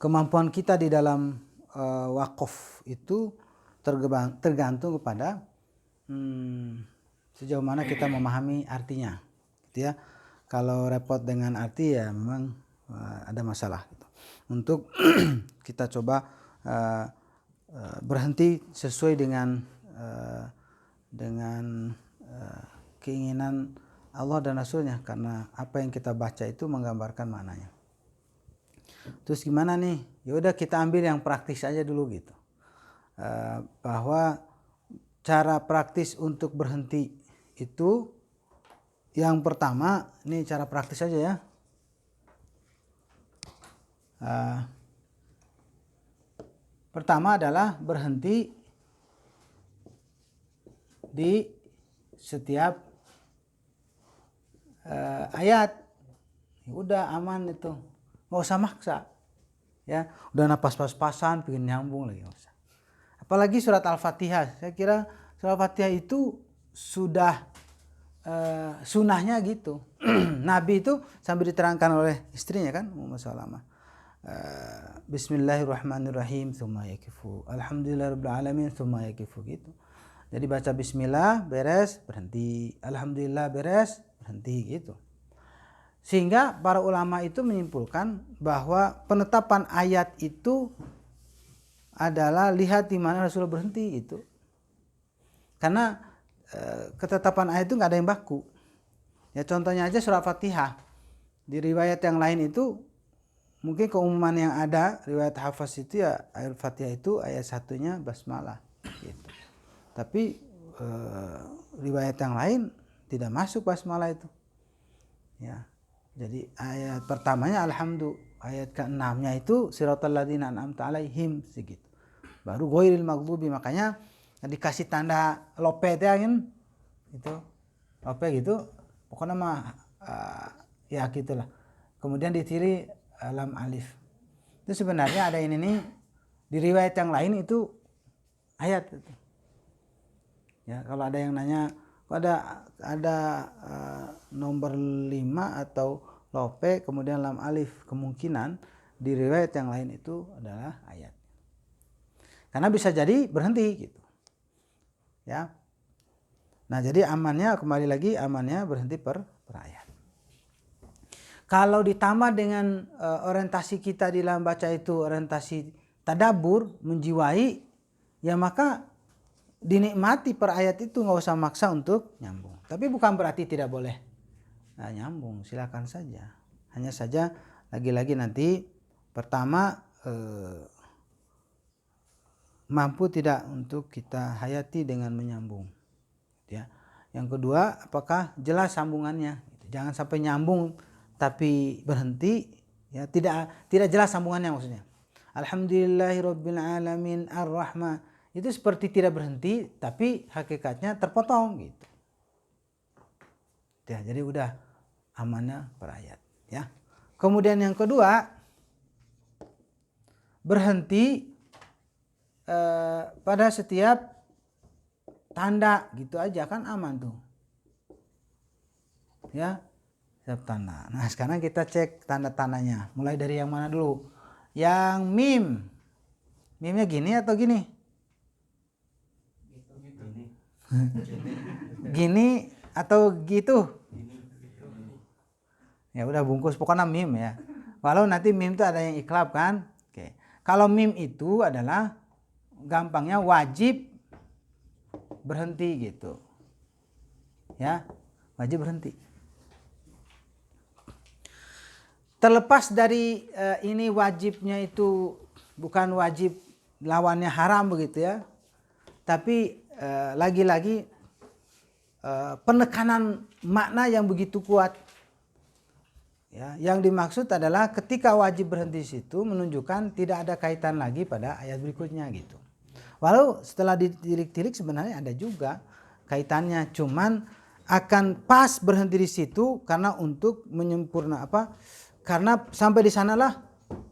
kemampuan kita di dalam wakaf itu tergantung kepada sejauh mana kita memahami artinya, gitu ya. Kalau repot dengan arti ya memang ada masalah gitu. Untuk kita coba berhenti sesuai dengan keinginan Allah dan Rasulnya, karena apa yang kita baca itu menggambarkan maknanya. Terus gimana nih? Ya udah kita ambil yang praktis aja dulu gitu. Bahwa cara praktis untuk berhenti itu yang pertama, ini cara praktis aja ya. Pertama adalah berhenti di setiap ayat. Ya udah aman itu, nggak usah maksa ya. Udah napas pas-pasan pengen nyambung lagi, nggak usah. Apalagi surat Al-Fatihah, saya kira surat Al-Fatihah itu sudah sunahnya gitu. Nabi itu sambil diterangkan oleh istrinya kan, Ummu Salamah, Bismillahirrahmanirrahim tsumma yakifu, Alhamdulillahirabbil alamin tsumma yakifu gitu. Jadi baca bismillah beres berhenti, alhamdulillah beres berhenti gitu. Sehingga para ulama itu menyimpulkan bahwa penetapan ayat itu adalah lihat di mana Rasulullah berhenti itu. Karena ketetapan ayat itu nggak ada yang baku. Ya contohnya aja surat Fatihah. Di riwayat yang lain itu mungkin keumuman yang ada, riwayat Hafs itu ya ayat Fatihah itu ayat satunya basmalah gitu. Tapi riwayat yang lain tidak masuk basmalah itu. Ya. Jadi ayat pertamanya alhamdulillah, ayat ke-6-nya itu siratal ladzina an'amta 'alaihim segitu. Baru ghairil maghdubi, makanya dikasih tanda lope teh kan itu. Lope gitu. Pokoknya mah ya gitulah. Kemudian ditiri lam alif. Itu sebenarnya ada ini nih di riwayat yang lain itu ayat itu. Ya, kalau ada yang nanya kok ada nomor 5 atau lope kemudian lam alif, kemungkinan di riwayat yang lain itu adalah ayat. Karena bisa jadi berhenti gitu. Ya. Nah, jadi amannya kembali lagi amannya berhenti per ayat. Kalau ditambah dengan orientasi kita di dalam baca itu orientasi tadabbur, menjiwai, ya maka dinikmati per ayat itu, nggak usah maksa untuk nyambung. Tapi bukan berarti tidak boleh nyambung, silakan saja. Hanya saja lagi-lagi nanti pertama mampu tidak untuk kita hayati dengan menyambung, ya. Yang kedua, apakah jelas sambungannya? Jangan sampai nyambung tapi berhenti, ya tidak jelas sambungannya maksudnya. Alhamdulillahirabbil alamin arrahman, itu seperti tidak berhenti tapi hakikatnya terpotong gitu. Ya, jadi udah amannya per ayat, ya. Kemudian yang kedua, berhenti pada setiap tanda gitu aja kan aman tuh, ya, setiap tanda. Nah sekarang kita cek tanda-tandanya, mulai dari yang mana dulu? Yang mimnya gini atau gini? Gini atau gitu? Ya udah bungkus pokoknya mim ya. Walau nanti mim itu ada yang iklab kan. Oke. Kalau mim itu adalah gampangnya wajib berhenti gitu. Ya, wajib berhenti. Terlepas dari ini wajibnya itu bukan wajib lawannya haram begitu ya. Tapi lagi-lagi penekanan makna yang begitu kuat. Ya, yang dimaksud adalah ketika wajib berhenti situ menunjukkan tidak ada kaitan lagi pada ayat berikutnya gitu. Walau setelah ditilik-tilik sebenarnya ada juga kaitannya, cuman akan pas berhenti di situ karena untuk menyempurna apa? Karena sampai di sanalah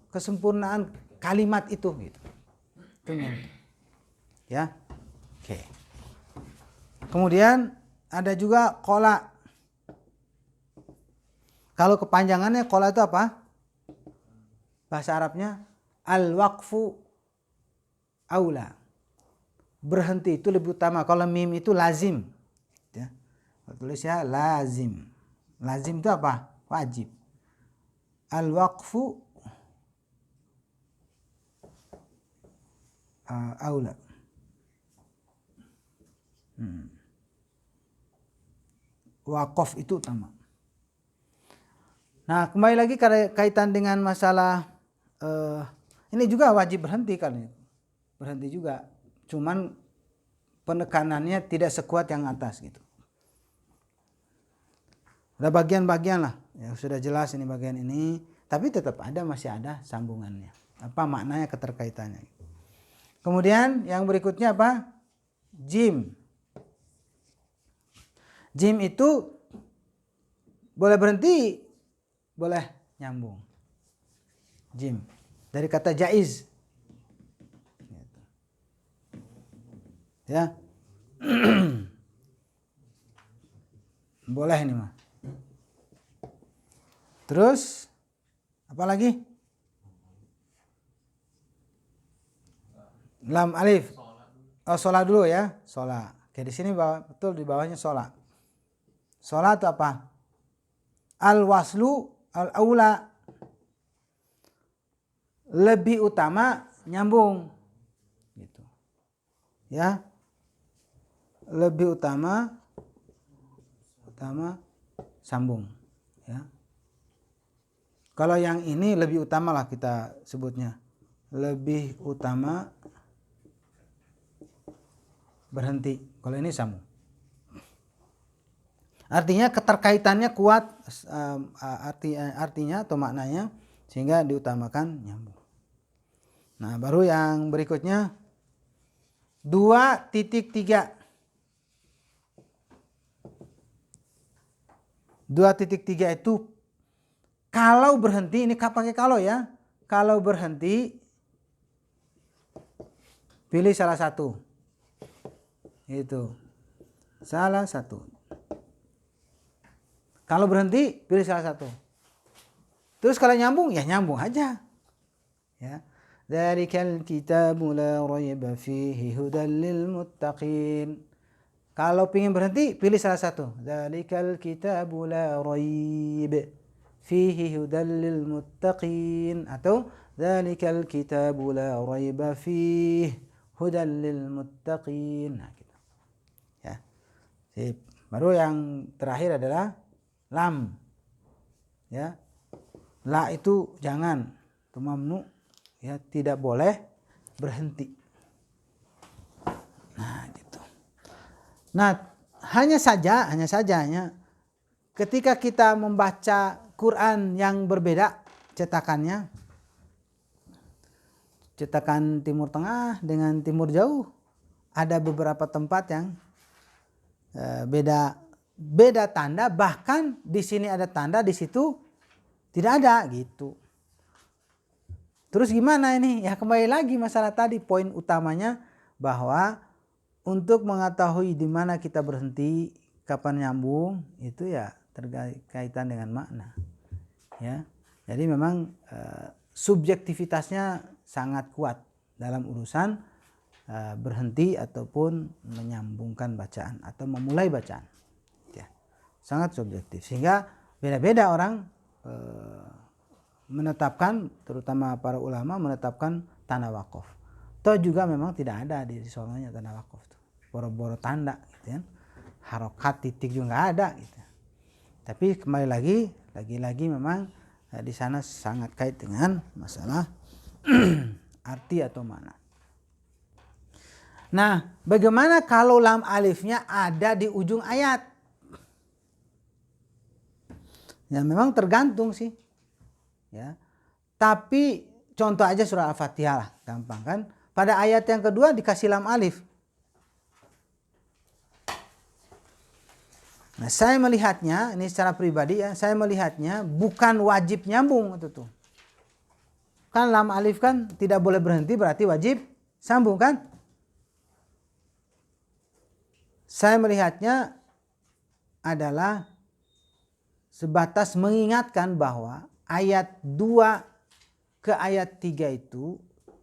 kesempurnaan kalimat itu gitu. Ya. Oke. Kemudian ada juga qala. Kalau kepanjangannya qala itu apa? Bahasa Arabnya Al-waqfu aula. Berhenti itu lebih utama. Kalau mim itu lazim. Ya. Tulis ya lazim. Lazim itu apa? Wajib. Al-waqfu aula. Waqaf itu utama. Nah, kembali lagi kaitan dengan masalah ini juga wajib berhenti kan. Berhenti juga. Cuman penekanannya tidak sekuat yang atas gitu. Ada bagian-bagian lah. Ya, sudah jelas ini bagian ini. Tapi tetap masih ada sambungannya. Apa maknanya, keterkaitannya. Kemudian yang berikutnya apa? Jim. Jim itu boleh berhenti, boleh nyambung. Jim. Dari kata jaiz. Ya. Boleh ini mah. Terus apa lagi? Lam alif. Oh, sholat dulu ya. Sholat. Oke, di sini betul di bawahnya sholat. Sholat itu apa? Al-waslu al-aula. Lebih utama nyambung. Gitu. Ya. Lebih utama sambung. Ya. Kalau yang ini lebih utama lah kita sebutnya. Lebih utama berhenti. Kalau ini sambung. Artinya keterkaitannya kuat, artinya atau maknanya, sehingga diutamakan nyambung. Nah, baru yang berikutnya 2.3. 2.3 itu kalau berhenti, ini pakai kalau ya. Kalau berhenti pilih salah satu. Itu. Salah satu. Kalau berhenti pilih salah satu. Terus kalau nyambung ya nyambung aja. Ya. Dzalikal kitabu la raiba fihi hudal lil muttaqin. Kalau ingin berhenti pilih salah satu. Dzalikal kitabu la raib fihi hudal lil muttaqin, atau dzalikal kitabu la raiba fihi hudal lil muttaqin. Nah, gitu. Ya. Sip. Baru yang terakhir adalah lam. Ya. La itu jangan, itu mamnu, ya, tidak boleh berhenti. Nah, gitu. Nah, hanya saja ketika kita membaca Quran yang berbeda cetakannya, cetakan Timur Tengah dengan Timur Jauh, ada beberapa tempat yang beda tanda, bahkan di sini ada tanda, di situ tidak ada gitu. Terus gimana ini? Ya kembali lagi masalah tadi, poin utamanya bahwa untuk mengetahui di mana kita berhenti, kapan nyambung, itu ya terkaitan dengan makna. Ya. Jadi memang subjektivitasnya sangat kuat dalam urusan berhenti ataupun menyambungkan bacaan atau memulai bacaan. Ya. Sangat subjektif, sehingga beda-beda orang menetapkan, terutama para ulama menetapkan tanda wakaf. Toh juga memang tidak ada di sononya tanda wakaf tuh. Boro-boro tanda gitu kan. Harokat titik juga nggak ada gitu. Tapi kembali lagi memang di sana sangat kait dengan masalah arti atau mana. Nah, bagaimana kalau lam alifnya ada di ujung ayat? Ya memang tergantung sih. Ya. Tapi contoh aja surah Al-Fatihah lah, gampang kan? Pada ayat yang kedua dikasih lam alif. Nah, saya melihatnya, ini secara pribadi ya, saya melihatnya bukan wajib nyambung itu tuh. Kan lam alif kan tidak boleh berhenti, berarti wajib sambung kan? Saya melihatnya adalah sebatas mengingatkan bahwa ayat 2 ke ayat 3 itu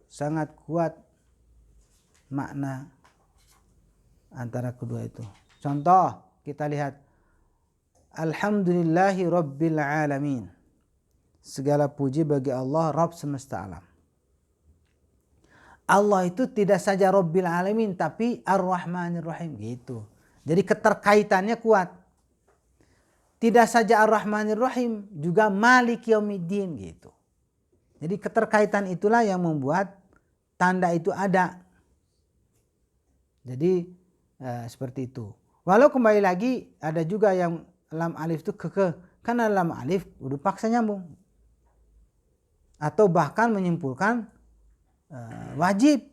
sangat kuat makna antara kedua itu. Contoh kita lihat, alhamdulillahi rabbil alamin, segala puji bagi Allah Rabb semesta alam. Allah itu tidak saja Rabbil alamin tapi Ar-Rahmanir Rahim gitu. Jadi keterkaitannya kuat. Tidak saja Ar-Rahmanir Rahim, juga Malik Yaumiddin gitu. Jadi keterkaitan itulah yang membuat tanda itu ada. Jadi seperti itu. Walau kembali lagi ada juga yang lam alif itu kekeh. Karena lam alif udah paksa nyambung. Atau bahkan menyimpulkan wajib.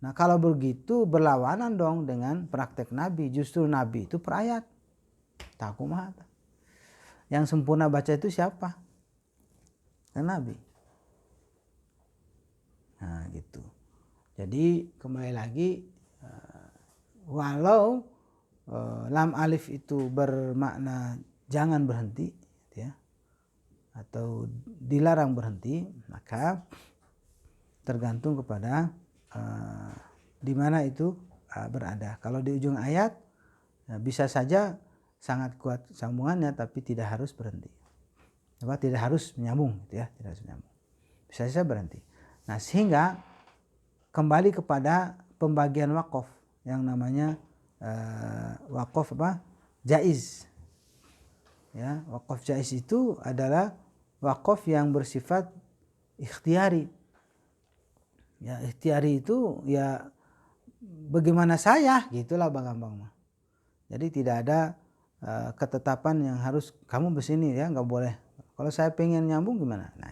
Nah kalau begitu berlawanan dong dengan praktek Nabi. Justru Nabi itu perayat. Tak kumaha. Yang sempurna baca itu siapa? Kan Nabi. Nah gitu. Jadi kembali lagi, walau lam alif itu bermakna jangan berhenti ya, atau dilarang berhenti, maka tergantung kepada di mana itu berada. Kalau di ujung ayat bisa saja sangat kuat sambungannya tapi tidak harus berhenti. Tidak harus menyambung gitu ya, tidak harus menyambung. Bisa saja berhenti. Nah, sehingga kembali kepada pembagian wakaf yang namanya wakaf jaiz. Ya, wakaf jaiz itu adalah wakaf yang bersifat ikhtiari. Ya, ikhtiari itu ya bagaimana saya, gitulah Bang Ambang. Jadi tidak ada ketetapan yang harus kamu besini ya, nggak boleh. Kalau saya pengen nyambung gimana? Nah,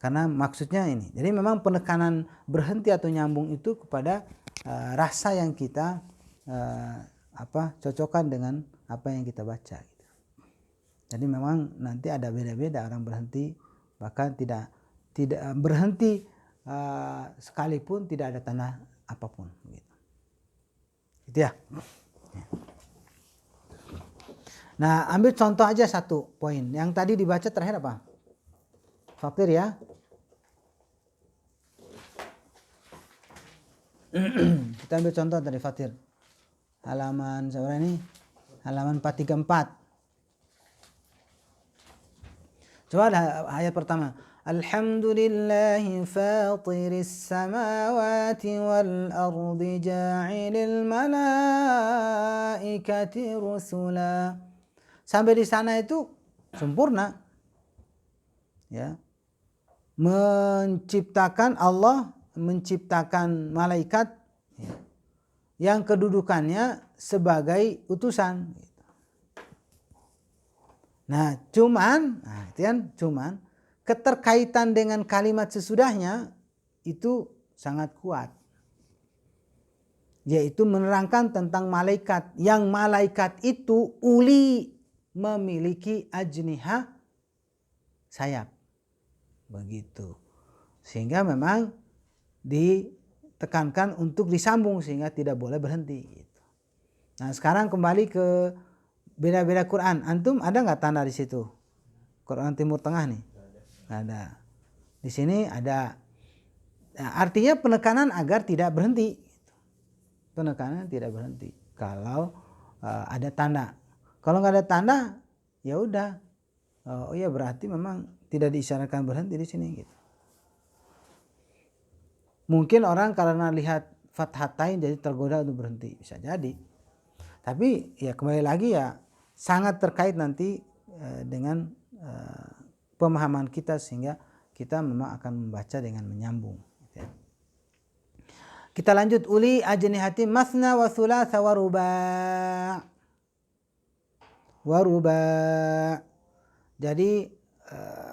karena maksudnya ini. Jadi memang penekanan berhenti atau nyambung itu kepada rasa yang kita cocokkan dengan apa yang kita baca. Gitu. Jadi memang nanti ada beda-beda orang berhenti, bahkan tidak berhenti sekalipun tidak ada tanda apapun. Gitu. Gitu ya. Nah, ambil contoh aja satu poin. Yang tadi dibaca terakhir apa? Fatir ya. Kita ambil contoh dari Fatir. Halaman seberapa ini? Halaman 434. Coba ayat pertama. Alhamdulillahi fatiris samawati wal ardi ja'ilil malaikati rusula. Sampai di sana itu sempurna. Ya. Allah menciptakan malaikat ya, yang kedudukannya sebagai utusan. Nah, cuman keterkaitan dengan kalimat sesudahnya itu sangat kuat. Yaitu menerangkan tentang malaikat. Yang malaikat itu memiliki ajniha, sayap. Begitu. Sehingga memang ditekankan untuk disambung sehingga tidak boleh berhenti. Gitu. Nah sekarang kembali ke beda-beda Quran. Antum ada nggak tanda di situ? Quran Timur Tengah nih. Ada. Di sini ada. Nah, artinya penekanan agar tidak berhenti. Penekanan tidak berhenti. Kalau ada tanda. Kalau nggak ada tanda, ya udah. Oh iya berarti memang tidak diisyaratkan berhenti di sini. Gitu. Mungkin orang karena lihat fathatain jadi tergoda untuk berhenti, bisa jadi. Tapi ya kembali lagi ya sangat terkait nanti dengan pemahaman kita sehingga kita memang akan membaca dengan menyambung. Gitu ya. Kita lanjut uli ajnihati masna wa thulatha wa ruba'. Jadi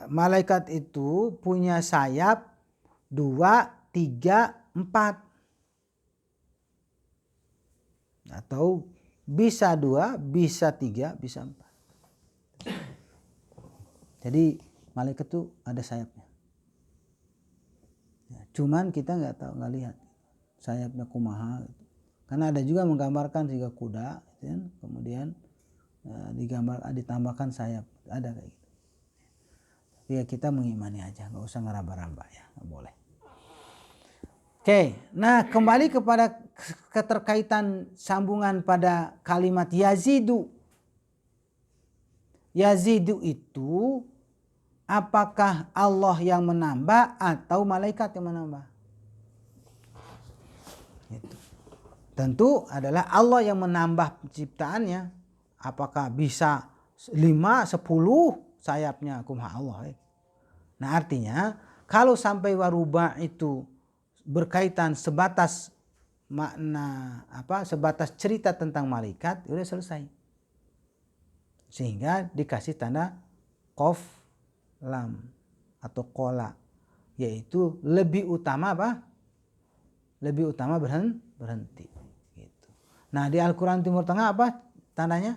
malaikat itu punya sayap 2, 3, 4 atau bisa 2, bisa 3, bisa 4. Jadi malaikat itu ada sayapnya. Ya, cuman kita nggak tahu, nggak lihat sayapnya kumaha. Karena ada juga menggambarkan juga kuda, gitu, kemudian ditambahkan sayap, ada kayak gitu. ya kita mengimani aja, nggak usah ngeraba-raba ya, nggak boleh. Oke, nah kembali kepada keterkaitan sambungan pada kalimat yazidu. Yazidu itu apakah Allah yang menambah atau malaikat yang menambah? Itu. Tentu adalah Allah yang menambah penciptaannya. Apakah bisa 5, 10 sayapnya kumaha Allah. Nah artinya kalau sampai waruba itu berkaitan sebatas makna sebatas cerita tentang malaikat, udah selesai. Sehingga dikasih tanda qaf lam atau qola, yaitu lebih utama lebih utama berhenti gitu. Nah di Al-Quran Timur Tengah apa tandanya?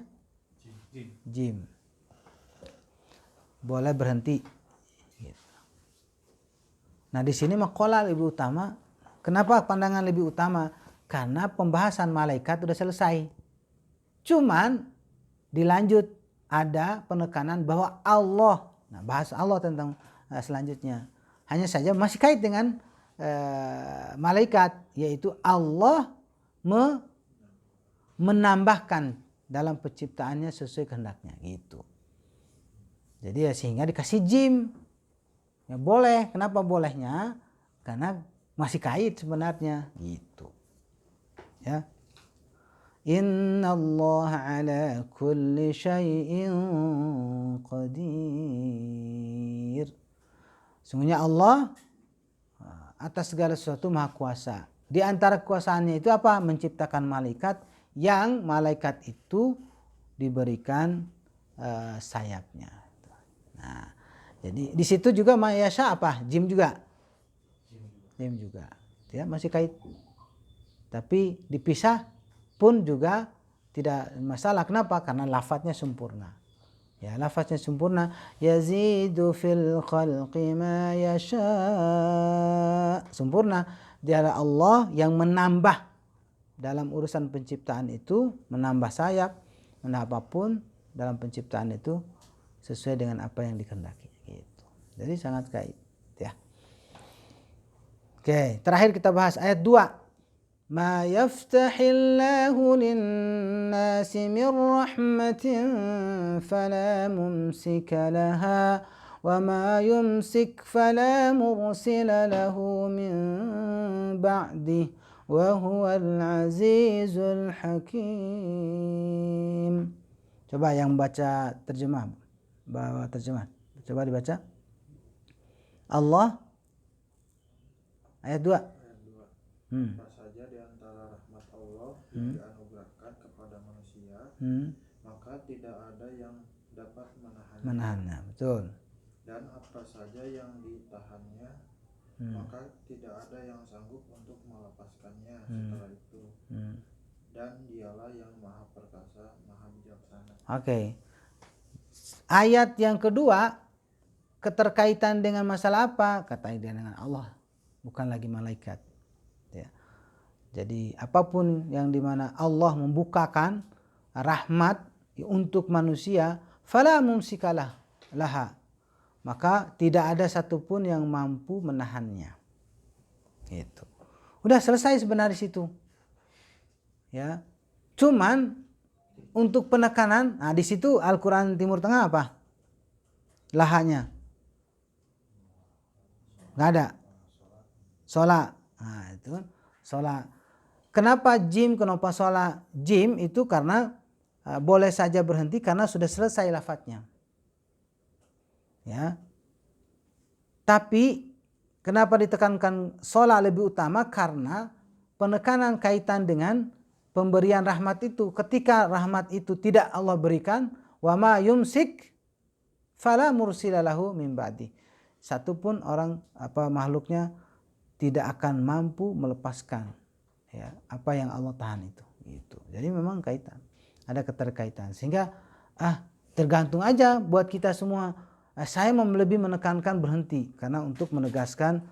Jim. Boleh berhenti gitu. Nah di sini mah qola lebih utama. Kenapa pandangan lebih utama? Karena pembahasan malaikat sudah selesai. Cuman dilanjut ada penekanan bahwa Allah. Nah bahas Allah tentang selanjutnya. Hanya saja masih kait dengan malaikat, yaitu Allah menambahkan dalam penciptaannya sesuai kehendaknya gitu. Jadi ya sehingga dikasih jim. Ya boleh. Kenapa bolehnya? Karena masih kait sebenarnya gitu. Ya. Inna Allah ala kulli syai'in qadir. Sungguhnya Allah atas segala sesuatu maha kuasa. Di antara kekuasaannya itu apa? Menciptakan malaikat, yang malaikat itu diberikan sayapnya. Nah, jadi di situ juga mayasya apa? Jim juga. Jim juga. Ya, masih kait. Tapi dipisah pun juga tidak masalah. Kenapa? Karena lafadznya sempurna. Ya, lafadznya sempurna. Yazidu fil khalqi ma yasha. Sempurna. Dia Allah yang menambah dalam urusan penciptaan itu, menambah sayap, menambah apapun dalam penciptaan itu sesuai dengan apa yang dikehendaki. Gitu. Jadi sangat kait. Ya. Oke, terakhir kita bahas ayat 2. Ma yaftahillahu lin-nasi min rahmatin fala mumsika laha wa ma yumsik fala mursila lahu min ba'dih wa huwal azizul hakim. Coba yang baca terjemah, bawa terjemah. Coba dibaca. Allah ayat 2. Apa saja di antara rahmat Allah yang dianugerahkan kepada manusia, maka tidak ada yang dapat menahannya. Betul. Dan apa saja yang ditahannya, maka tidak ada yang sanggup untuk melepaskannya setelah itu. Dan dialah yang maha perkasa, maha bijaksana. Oke. Ayat yang kedua keterkaitan dengan masalah apa? Keterkaitan dengan Allah, bukan lagi malaikat. Ya. Jadi apapun yang dimana Allah membukakan rahmat untuk manusia, fala mumsikalah laha, maka tidak ada satupun yang mampu menahannya. Itu. Udah selesai sebenarnya situ. Ya. Cuman untuk penekanan, nah di situ Al-Quran Timur Tengah apa? Lahanya. Nggak ada. Sholat. Nah itu kan. Sholat. Kenapa jim? Kenapa sholat? Jim itu karena boleh saja berhenti karena sudah selesai lafadznya. Ya. Tapi kenapa ditekankan sholat lebih utama? Karena penekanan kaitan dengan pemberian rahmat itu. Ketika rahmat itu tidak Allah berikan, wa ma yumsik fala mursilalahu min ba'di. Satupun orang makhluknya tidak akan mampu melepaskan ya apa yang Allah tahan itu. Gitu. Jadi memang kaitan, ada keterkaitan. Sehingga tergantung aja buat kita semua. Saya lebih menekankan berhenti karena untuk menegaskan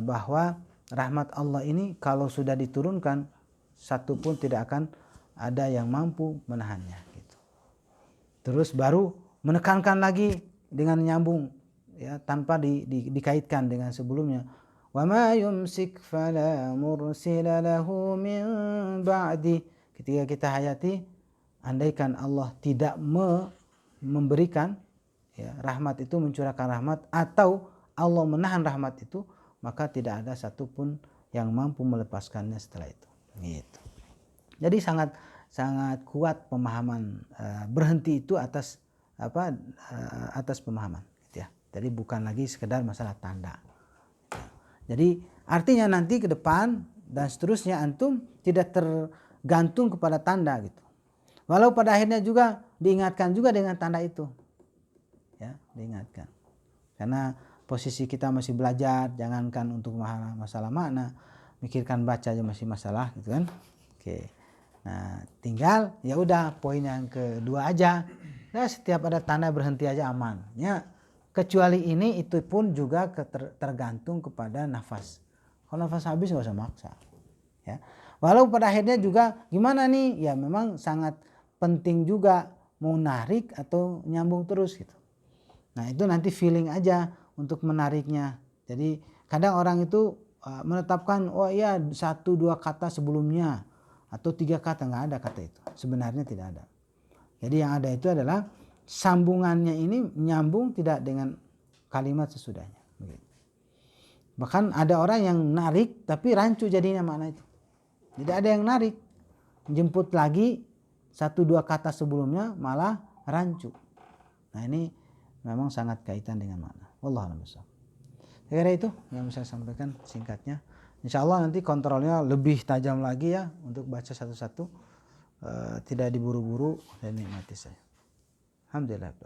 bahwa rahmat Allah ini kalau sudah diturunkan, satupun tidak akan ada yang mampu menahannya. Gitu. Terus baru menekankan lagi dengan nyambung ya tanpa dikaitkan dengan sebelumnya. Wa ma yumsik fala mursila lahu min ba'di. Ketika kita hayati, andaikan Allah tidak memberikan ya, rahmat itu, mencurahkan rahmat, atau Allah menahan rahmat itu, maka tidak ada satupun yang mampu melepaskannya setelah itu. Gitu. Jadi sangat kuat pemahaman berhenti itu atas pemahaman. Gitu ya. Jadi bukan lagi sekedar masalah tanda. Jadi artinya nanti ke depan dan seterusnya antum tidak tergantung kepada tanda gitu. Walau pada akhirnya juga diingatkan juga dengan tanda itu. Ya, diingatkan. Karena posisi kita masih belajar, jangankan untuk masalah makna, mikirkan baca aja masih masalah gitu kan. Oke. Nah, tinggal ya udah poin yang kedua aja. Nah, setiap ada tanda berhenti aja aman. Ya, kecuali ini itu pun juga tergantung kepada nafas. Kalau nafas habis nggak usah maksa. Ya. Walau pada akhirnya juga gimana nih? Ya memang sangat penting juga mau narik atau nyambung terus gitu. Nah itu nanti feeling aja untuk menariknya. Jadi kadang orang itu menetapkan oh iya 1-2 kata sebelumnya atau 3 kata, nggak ada kata itu. Sebenarnya tidak ada. Jadi yang ada itu adalah sambungannya ini nyambung tidak dengan kalimat sesudahnya. Bahkan ada orang yang narik tapi rancu jadinya makna itu. Tidak ada yang narik, jemput lagi 1-2 kata sebelumnya malah rancu. Nah ini memang sangat kaitan dengan makna. Wallahu a'lam bishawab. Kira-kira itu yang bisa saya sampaikan singkatnya. Insya Allah nanti kontrolnya lebih tajam lagi ya untuk baca satu-satu, tidak diburu-buru dan nikmati saya. Alhamdulillah.